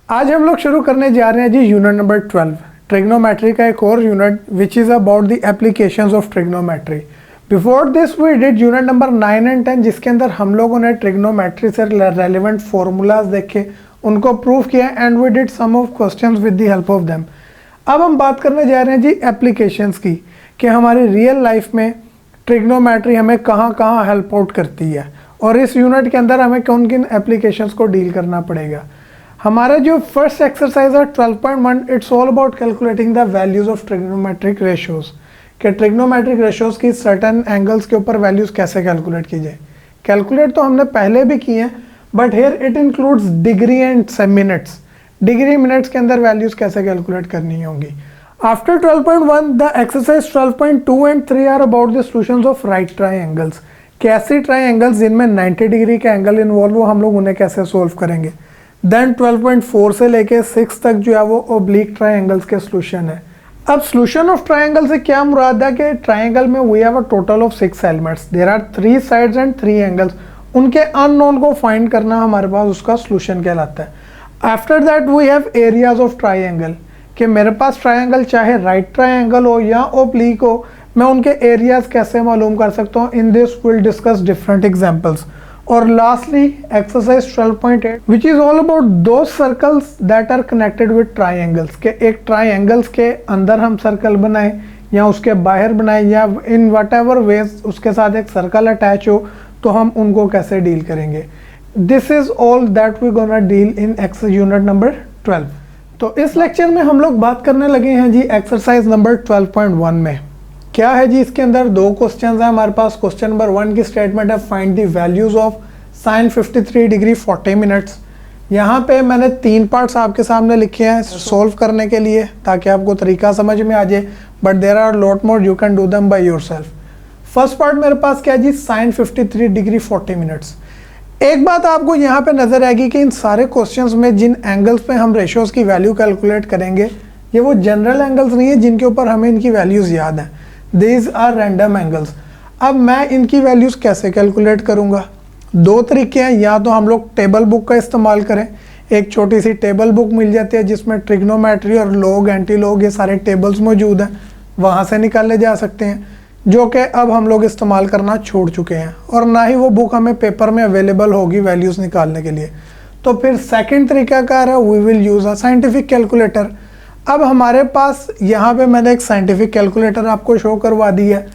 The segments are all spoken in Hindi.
आज हम लोग शुरू करने जा रहे हैं जी यूनिट नंबर 12 ट्रिग्नोमेट्री का एक और unit which is about the applications of trigonometry. Before this we did unit number 9 and 10 जिसके अंदर हम लोगों ने ट्रिग्नोमेट्री से रेलिवेंट फार्मूलाज देखे, उनको प्रूव किया and we did some of questions with the help of them. अब हम बात करने जा रहे हैं जी एप्लीकेशंस की कि हमारी रियल लाइफ में ट्रिग्नोमेट्री हमें कहाँ कहाँ हेल्प आउट करती है और इस यूनिट के अंदर हमें कौन किन एप्लीकेशंस को डील करना पड़ेगा। हमारा जो फर्स्ट एक्सरसाइज है 12.1 it's all about calculating the values of trigonometric ratios कि ट्रिग्नोमेट्रिक रेशियोज की सर्टेन एंगल्स के ऊपर वैल्यूज कैसे कैलकुलेट की जाए। कैलकुलेट तो हमने पहले भी किए हैं but here it includes degree and minutes. Degree minutes के अंदर वैल्यूज कैसे कैलकुलेट करनी होंगी। After 12.1 the exercise 12.2 and 3 are about the solutions of right triangles. कैसी ट्राइंगल्स जिनमें 90 डिग्री का एंगल इन्वॉल्व हो हम लोग उन्हें कैसे सोल्व करेंगे। देन 12.4 से लेके 6 तक जो है वो ओब्लिक ट्राइंगल्स के सॉल्यूशन है। अब सॉल्यूशन ऑफ ट्राइंगल से क्या मुराद है कि ट्राइंगल में we have a total of 6 elements, there are 3 sides and 3 angles. उनके अननोन को फाइंड करना हमारे पास उसका सॉल्यूशन कहलाता है। After that we have areas of triangle कि मेरे पास ट्राइंगल चाहे राइट ट्राइंगल हो या ओब्लिक हो, मैं उनके एरियाज कैसे मालूम कर सकता हूँ। In this will discuss different examples. और lastly exercise 12.8 which is all about दो circles that are connected with triangles के एक ट्राइंगल्स के अंदर हम सर्कल बनाएं या उसके बाहर बनाएं या इन वट एवर वेज उसके साथ एक सर्कल अटैच हो तो हम उनको कैसे डील करेंगे। This is all that we gonna deal in unit number 12। तो इस लेक्चर में हम लोग बात करने लगे हैं जी एक्सरसाइज नंबर 12.1 में। क्या है जी, इसके अंदर दो क्वेश्चंस हैं हमारे पास। क्वेश्चन नंबर 1 की स्टेटमेंट है find the values of sine 53 degree 40 minutes. यहाँ पे मैंने 3 पार्ट्स आपके सामने लिखे हैं सोल्व करने के लिए ताकि आपको तरीका समझ में आ जाए, but there are lot more you can do them by yourself. First part मेरे पास क्या है जी, साइन 53 डिग्री 40 मिनट्स। एक बात आपको यहाँ पे नजर आएगी कि इन सारे क्वेश्चंस में जिन एंगल्स पे हम रेशियोज की वैल्यू कैलकुलेट करेंगे ये वो जनरल एंगल्स नहीं है जिनके ऊपर हमें इनकी वैल्यूज याद हैं। These are random angles। अब मैं इनकी वैल्यूज कैसे कैलकुलेट करूंगा। दो तरीके हैं, या तो हम लोग टेबल बुक का इस्तेमाल करें। एक छोटी सी टेबल बुक मिल जाती है जिसमें ट्रिग्नोमेट्री और लॉग एंटी लॉग ये सारे टेबल्स मौजूद हैं, वहां से निकाले जा सकते हैं, जो कि अब हम लोग इस्तेमाल करना छोड़ चुके हैं और ना ही वो बुक हमें पेपर में अवेलेबल होगी वैल्यूज निकालने के लिए। तो फिर सेकेंड तरीकाकार है we will use a scientific calculator. अब हमारे पास यहाँ पे मैंने एक साइंटिफिक कैलकुलेटर आपको शो करवा दी है।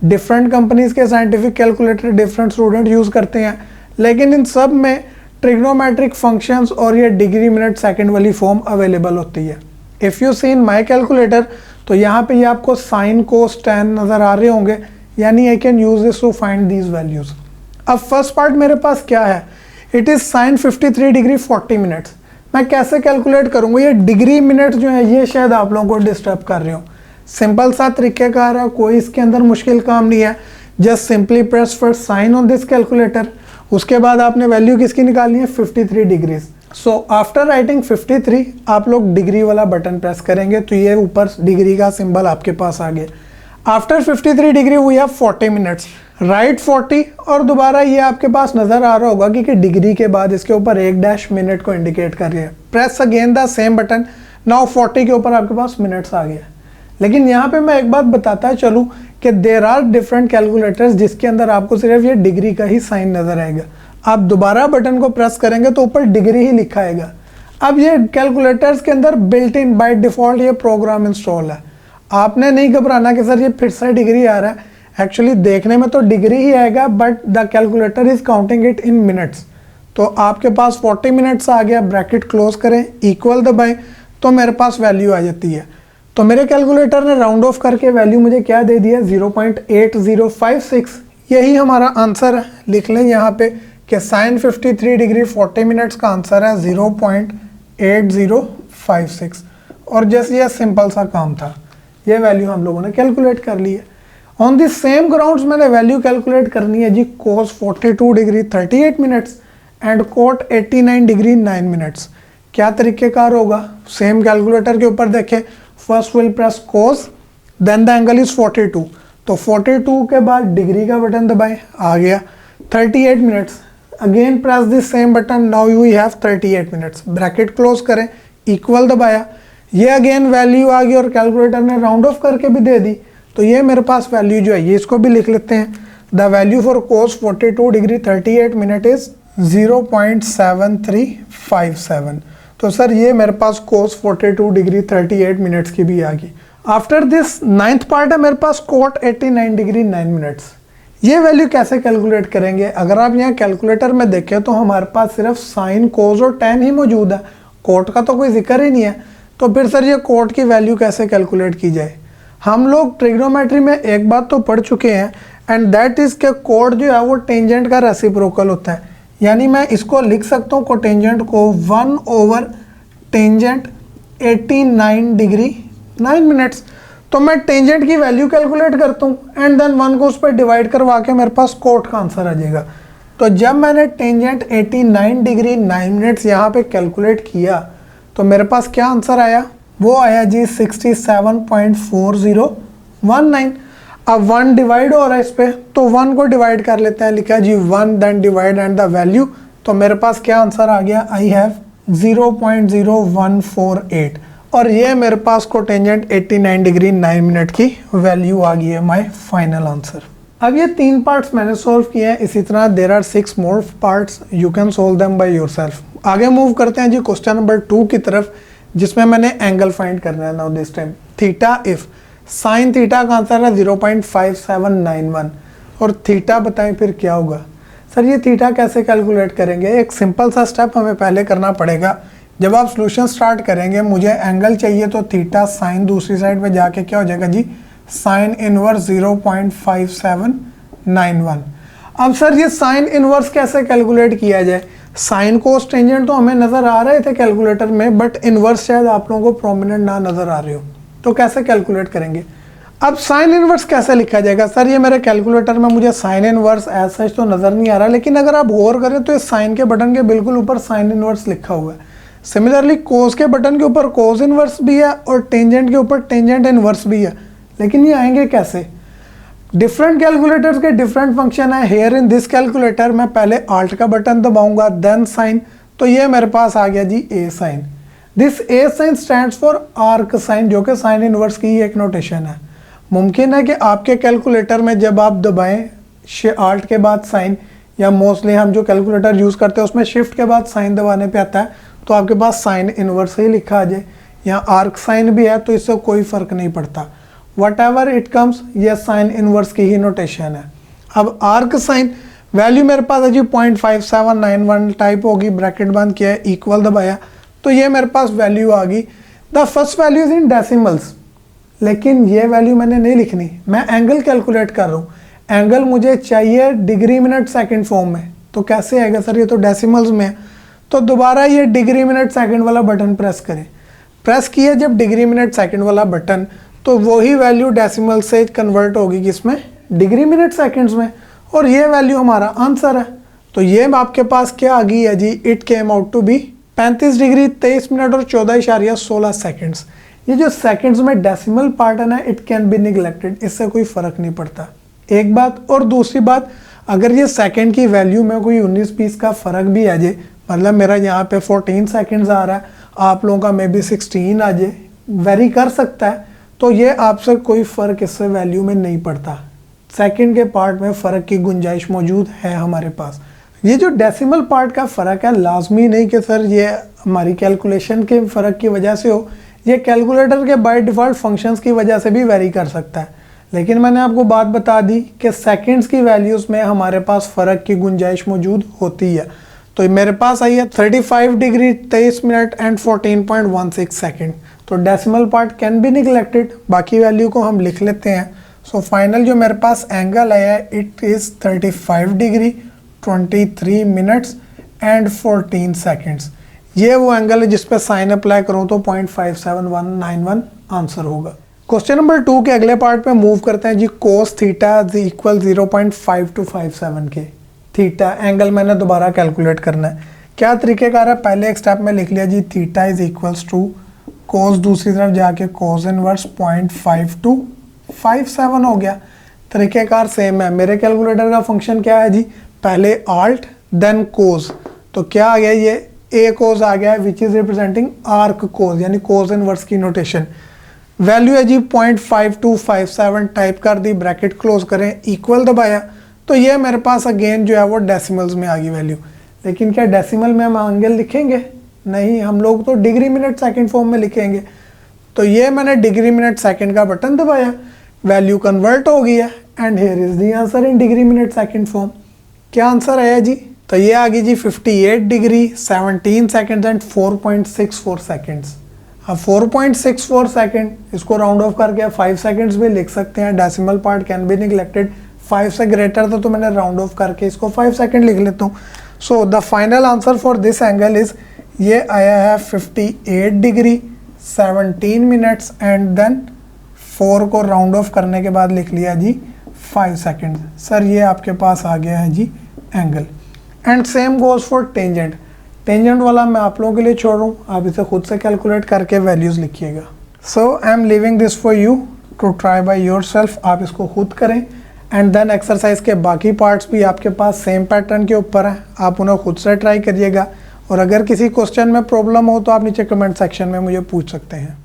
डिफरेंट कंपनीज के scientific calculator different student use करते हैं, लेकिन इन सब में ट्रिग्नोमेट्रिक फंक्शंस और ये डिग्री मिनट सेकंड वाली फॉर्म अवेलेबल होती है। If you see in my calculator तो यहाँ पे ये आपको साइन कोस टैन नज़र आ रहे होंगे, यानी I can use this to find these values. अब फर्स्ट पार्ट मेरे पास क्या है, it is sine 53 degree 40 minutes. मैं कैसे कैलकुलेट करूंगा, ये डिग्री मिनट जो है ये शायद आप लोगों को डिस्टर्ब कर रहे हो। सिंपल सा तरीक़ाकार है, कोई इसके अंदर मुश्किल काम नहीं है। Just simply press for sine on this calculator, उसके बाद आपने वैल्यू किसकी निकालनी है 53 डिग्रीज। सो आफ्टर राइटिंग 53 आप लोग डिग्री वाला बटन प्रेस करेंगे तो ये ऊपर डिग्री का सिंबल आपके पास आ गया। After 53 degree we have 40 minutes, right 40 और दोबारा ये आपके पास नज़र आ रहा होगा कि डिग्री के बाद इसके ऊपर एक डैश मिनट को इंडिकेट कर रही है। Press again the same button, now 40 के ऊपर आपके पास मिनट्स आ गया। लेकिन यहाँ पे मैं एक बात बताता चलूँ कि देर आर डिफरेंट कैलकुलेटर्स जिसके अंदर आपको सिर्फ ये डिग्री का ही साइन नज़र आएगा। आप दोबारा बटन को प्रेस करेंगे तो ऊपर डिग्री ही लिखा आएगा। अब ये कैलकुलेटर्स के अंदर बिल्ट इन बाय डिफ़ॉल्ट ये प्रोग्राम इंस्टॉल है। आपने नहीं घबराना कि सर ये फिर से डिग्री आ रहा है। एक्चुअली देखने में तो डिग्री ही आएगा but the calculator is counting it in minutes. तो आपके पास 40 मिनट्स आ गया, ब्रैकेट क्लोज करें, इक्वल दबाएं तो मेरे पास वैल्यू आ जाती है। तो मेरे कैलकुलेटर ने राउंड ऑफ करके वैल्यू मुझे क्या दे दिया 0.8056। यही हमारा आंसर है। लिख लें यहाँ पे कि साइन 53 डिग्री 40 मिनट्स का आंसर है 0.8056। और जैसे यह सिंपल सा काम था, ये वैल्यू हम लोगों ने कैलकुलेट कर ली है। ऑन दी सेम ग्राउंड्स मैंने वैल्यू कैलकुलेट करनी है जी cos 42 degree 38 minutes and cot 89 degree 9 minutes. क्या तरीक़ेकार होगा, सेम कैलकुलेटर के ऊपर देखें, first will press cos then the angle is 42, तो 42 के बाद डिग्री का बटन दबाएं, आ गया 38 minutes. Again press this same button, now you have 38 minutes, bracket close करें, इक्वल दबाया, ये अगेन वैल्यू आ गई और कैलकुलेटर ने राउंड ऑफ करके भी दे दी। तो ये मेरे पास वैल्यू जो है ये इसको भी लिख लेते हैं। The value for cos 42 degree 38 minute is 0.7357। तो सर ये मेरे पास cos 42 डिग्री 38 मिनट्स की भी आ गई। आफ्टर दिस नाइन्थ पार्ट है मेरे पास cot 89 डिग्री 9 मिनट्स। ये वैल्यू कैसे कैलकुलेट करेंगे? अगर आप यहाँ कैलकुलेटर में देखें तो हमारे पास सिर्फ साइन, कोस और टेन ही मौजूद है, कोट का तो कोई जिक्र ही नहीं है। तो फिर सर ये कोट की वैल्यू कैसे कैलकुलेट की जाए? हम लोग ट्रिग्नोमेट्री में एक बात तो पढ़ चुके हैं, एंड दैट इज के कोट जो है वो टेंजेंट का रेसिप्रोकल होता है। यानी मैं इसको लिख सकता हूँ कोटेंजेंट को 1 टेंजेंट 89 डिग्री 9 मिनट्स। तो मैं टेंजेंट की वैल्यू कैलकुलेट करता हूँ एंड देन 1 को उस पर डिवाइड करवा के मेरे पास कोट का आंसर आ जाएगा। तो जब मैंने टेंजेंट 89 डिग्री 9 मिनट्स यहाँ पे कैलकुलेट किया तो मेरे पास क्या आंसर आया? वो आया जी 67.4019। अब 1 डिवाइड हो रहा है इस पे, तो 1 को डिवाइड कर लेते हैं, लिखा जी 1 then divide and the value. तो मेरे पास क्या आंसर आ गया? आई हैव 0.0148 और ये मेरे पास कोटेंजेंट 89 डिग्री 9 मिनट की वैल्यू आ गई है, माय फाइनल आंसर। अब ये 3 पार्ट्स मैंने सॉल्व किए हैं, इसी तरह there are 6 more parts, you can solve them by yourself. आगे मूव करते हैं जी क्वेश्चन नंबर 2 की तरफ, जिसमें मैंने एंगल फाइंड करना है। Now this time theta if sine theta का आंसर है 0.5791 और थीटा बताएं फिर क्या होगा? सर ये थीटा कैसे कैलकुलेट करेंगे? एक सिंपल सा स्टेप हमें पहले करना पड़ेगा। जब आप सॉल्यूशन स्टार्ट करेंगे, मुझे एंगल चाहिए, तो थीटा साइन दूसरी साइड पे जाके क्या हो जाएगा जी? Sine inverse 0.5791। अब सर ये साइन इनवर्स कैसे कैलकुलेट किया जाए? साइन कोस टेंजेंट तो हमें नज़र आ रहे थे कैलकुलेटर में, बट इनवर्स शायद आप लोगों को प्रोमिनेंट ना नज़र आ रहे हो, तो कैसे कैलकुलेट करेंगे? अब साइन इनवर्स कैसे लिखा जाएगा? सर ये मेरे कैलकुलेटर में मुझे साइन इनवर्स एज सच तो नज़र नहीं आ रहा, लेकिन अगर आप गौर करें तो इस साइन के बटन के बिल्कुल ऊपर साइन इनवर्स लिखा हुआ है। सिमिलरली कोस के बटन के ऊपर कोस इनवर्स भी है और टेंजेंट के ऊपर टेंजेंट इनवर्स भी है, लेकिन ये आएंगे कैसे? डिफरेंट कैलकुलेटर्स के डिफरेंट फंक्शन है। हेयर इन दिस कैलकुलेटर मैं पहले आल्ट का बटन दबाऊंगा, देन साइन, तो ये मेरे पास आ गया जी A sine. This A sine stands for arc sine, जो कि साइन इनवर्स की एक नोटेशन है। मुमकिन है कि आपके कैलकुलेटर में जब आप दबाएं आल्ट के बाद साइन, या मोस्टली हम जो कैलकुलेटर यूज़ करते हैं उसमें शिफ्ट के बाद साइन दबाने पे आता है, तो आपके पास साइन इनवर्स ही लिखा आ जाए। यहाँ आर्क साइन भी है तो इससे कोई फ़र्क नहीं पड़ता, वट एवर इट कम्स, ये साइन इनवर्स की ही नोटेशन है। अब आर्क साइन वैल्यू मेरे पास है जी 0.5791 टाइप होगी, ब्रैकेट बंद किया है, इक्वल दबाया, तो ये मेरे पास वैल्यू आ गई। The first value is in decimals, लेकिन ये वैल्यू मैंने नहीं लिखनी, मैं एंगल कैलकुलेट कर रहा हूँ। एंगल मुझे चाहिए डिग्री मिनट सेकंड फॉर्म में, तो कैसे आएगा सर? ये तो डेसिमल्स में है। तो दोबारा ये डिग्री मिनट सेकंड वाला बटन प्रेस करें। प्रेस किया जब डिग्री मिनट सेकंड वाला बटन, तो वही वैल्यू डेसिमल से कन्वर्ट होगी किसमें? डिग्री मिनट सेकंड्स में, और ये वैल्यू हमारा आंसर है। तो ये आपके पास क्या आ गई है जी? It came out to be 35 degree 23 minute और 14.16 सेकंड्स। ये जो सेकंड्स में डेसिमल पार्ट है ना, इट कैन बी निगलेक्टेड, इससे कोई फर्क नहीं पड़ता, एक बात। और दूसरी बात, अगर ये सेकंड की वैल्यू में कोई 19-20 का फ़र्क भी आ जाए, मतलब मेरा यहाँ पे 14 सेकंड्स आ रहा है, आप लोगों का मे बी 16 आ जाए, वेरी कर सकता है, तो ये आपसे कोई फ़र्क इससे वैल्यू में नहीं पड़ता। सेकंड के पार्ट में फ़र्क की गुंजाइश मौजूद है हमारे पास। ये जो डेसिमल पार्ट का फ़र्क है, लाजमी नहीं कि सर ये हमारी कैलकुलेशन के फ़र्क की वजह से हो, ये कैलकुलेटर के बाय डिफ़ॉल्ट फंक्शंस की वजह से भी वेरी कर सकता है। लेकिन मैंने आपको बात बता दी कि सेकंड्स की वैल्यूज़ में हमारे पास फ़र्क की गुंजाइश मौजूद होती है। तो मेरे पास आई है 35 डिग्री 23 मिनट एंड 14.16 सेकंड। तो decimal part can be neglected, बाकी वैल्यू को हम लिख लेते हैं। सो फाइनल जो मेरे पास एंगल आया है, it is 35 degree 23 minutes and 14 seconds. ये वो एंगल है जिस पे साइन अप्लाई करूँ तो 0.57191 आंसर होगा। क्वेश्चन नंबर 2 के अगले पार्ट पे मूव करते हैं जी। कोस थीटा इक्वल 0.5257 के। थीटा एंगल मैंने दोबारा कैलकुलेट करना है। क्या तरीकेकार है? पहले एक स्टेप में लिख लिया जी, थीटा इज इक्वल्स टू कोस, दूसरी तरफ जाके कोस इनवर्स 0.5257 हो गया। तरीकेकार सेम है। मेरे कैलकुलेटर का फंक्शन क्या है जी? पहले आल्ट देन कोज, तो क्या आ गया ये ए कोज आ गया विच इज़ रिप्रेजेंटिंग आर्क कोज, यानी कोज इनवर्स की नोटेशन। वैल्यू है जी 0.5257 टाइप कर दी, ब्रैकेट क्लोज करें, इक्वल दबाया, तो ये मेरे पास अगेन जो है वो डेसिमल्स में आ गई वैल्यू। लेकिन क्या डेसिमल में हम एंगल लिखेंगे? नहीं, हम लोग तो डिग्री मिनट सेकंड फॉर्म में लिखेंगे। तो ये मैंने डिग्री मिनट सेकंड का बटन दबाया, वैल्यू कन्वर्ट हो गई है and here is the answer in degree minute second form. क्या आंसर आया जी? तो ये आ गई जी 58 डिग्री 17 सेकंड्स एंड 4.64 सेकंड्स। अब 4.64 सेकंड, इसको राउंड ऑफ करके 5 सेकंड्स भी लिख सकते हैं, decimal part can be neglected. 5 से ग्रेटर था तो मैंने राउंड ऑफ करके इसको 5 सेकंड लिख लेता हूँ। So the final answer for this angle is, ये आया है 58 डिग्री 17 मिनट्स एंड देन 4 को राउंड ऑफ करने के बाद लिख लिया जी 5 सेकंड। सर ये आपके पास आ गया है जी angle. And same goes for tangent. Tangent वाला मैं आप लोगों के लिए छोड़ रहा हूँ, आप इसे खुद से कैलकुलेट करके वैल्यूज़ लिखिएगा। So I am leaving this for you to try by yourself, आप इसको खुद करें। एंड देन एक्सरसाइज के बाकी पार्ट्स भी आपके पास सेम पैटर्न के ऊपर हैं, आप उन्हें खुद से ट्राई करिएगा। और अगर किसी क्वेश्चन में प्रॉब्लम हो तो आप नीचे कमेंट सेक्शन में मुझे पूछ सकते हैं।